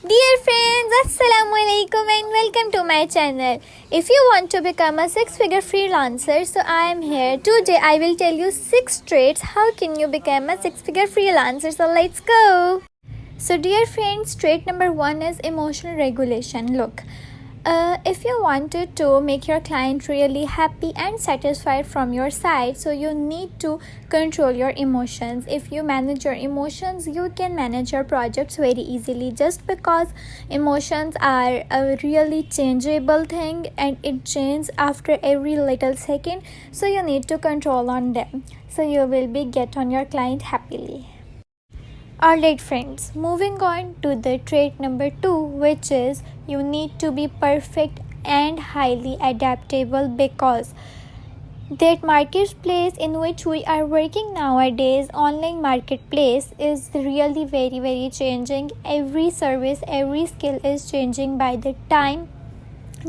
Dear friends, Assalamu alaikum and welcome to my channel. If you want to become a six-figure freelancer, so I am here. Today I will tell you 6 traits how can you become a six-figure freelancer. So let's go. So dear friends, trait number 1 is emotional regulation. Look, if you wanted to make your client really happy and satisfied from your side, so you need to control your emotions. If you manage your emotions, you can manage your projects very easily, just because emotions are a really changeable thing and it changes after every little second, so you need to control on them, so you will be get on your client happily. Alright friends, moving on to the trait number 2, which is you need to be perfect and highly adaptable, because that marketplace in which we are working nowadays, online marketplace, is really very changing. Every service, every skill is changing by the time,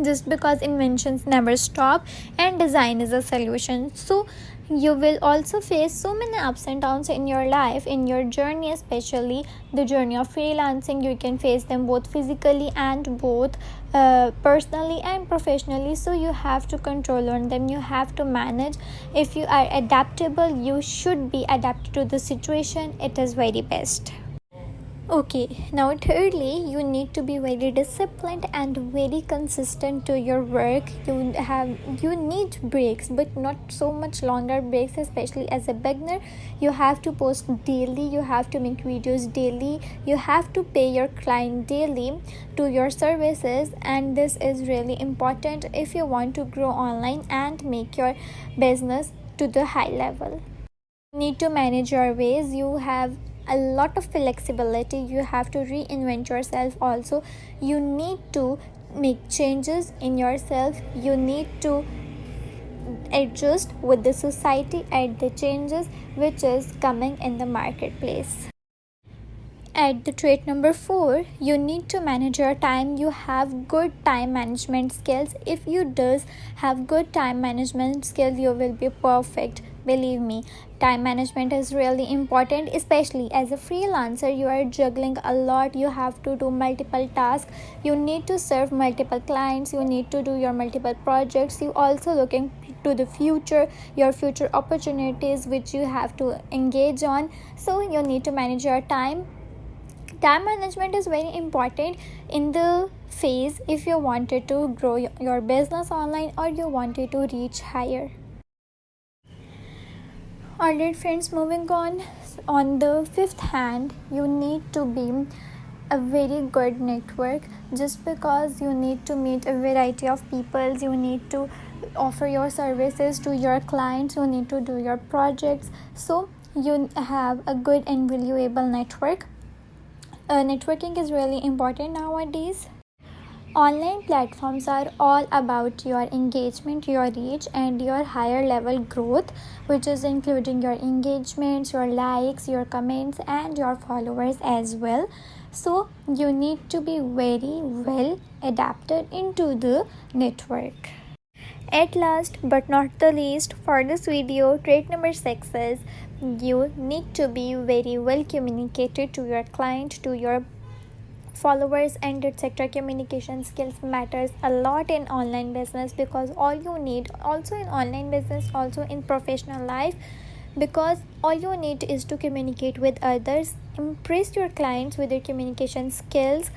just because inventions never stop and design is a solution. So you will also face so many ups and downs in your life, in your journey, especially the journey of freelancing. You can face them both physically and both personally and professionally, so you have to control on them, you have to manage. If you are adaptable, you should be adapted to the situation. It is very best. Okay, now thirdly, you need to be very disciplined and very consistent to your work. You need breaks, but not so much longer breaks, especially as a beginner. You have to post daily, you have to make videos daily, you have to pay your client daily to your services, and this is really important if you want to grow online and make your business to the high level. You need to manage your ways. You have a lot of flexibility. You have to reinvent yourself also. You need to make changes in yourself. You need to adjust with the society and the changes which is coming in the marketplace. At the trait number 4, you need to manage your time. You have good time management skills. If you does have good time management skills, you will be perfect. Believe me, time management is really important, especially as a freelancer. You are juggling a lot. You have to do multiple tasks. You need to serve multiple clients. You need to do your multiple projects. You also looking to the future, your future opportunities which you have to engage on. So you need to manage your time. Time management is very important in the phase if you wanted to grow your business online or you wanted to reach higher. Alright friends, moving on the fifth hand, you need to be a very good network, just because you need to meet a variety of people. You need to offer your services to your clients, you need to do your projects, so you have a good and valuable network. Networking is really important nowadays. Online platforms are all about your engagement, your reach, and your higher level growth, which is including your engagements, your likes, your comments, and your followers as well. So you need to be very well adapted into the network. At last but not the least, for this video, trait number 6 is you need to be very well communicated to your client, to your followers, and etc. Communication skills matters a lot in online business, because all you need, also in online business, also in professional life, because all you need is to communicate with others, impress your clients with your communication skills,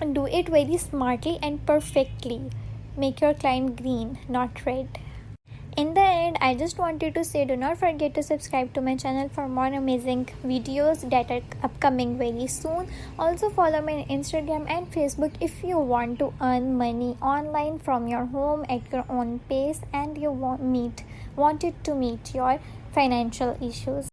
and do it very smartly and perfectly. Make your client green, not red. In the end, I just wanted to say, do not forget to subscribe to my channel for more amazing videos that are upcoming very soon. Also follow me on Instagram and Facebook if you want to earn money online from your home at your own pace and you wanted to meet your financial issues.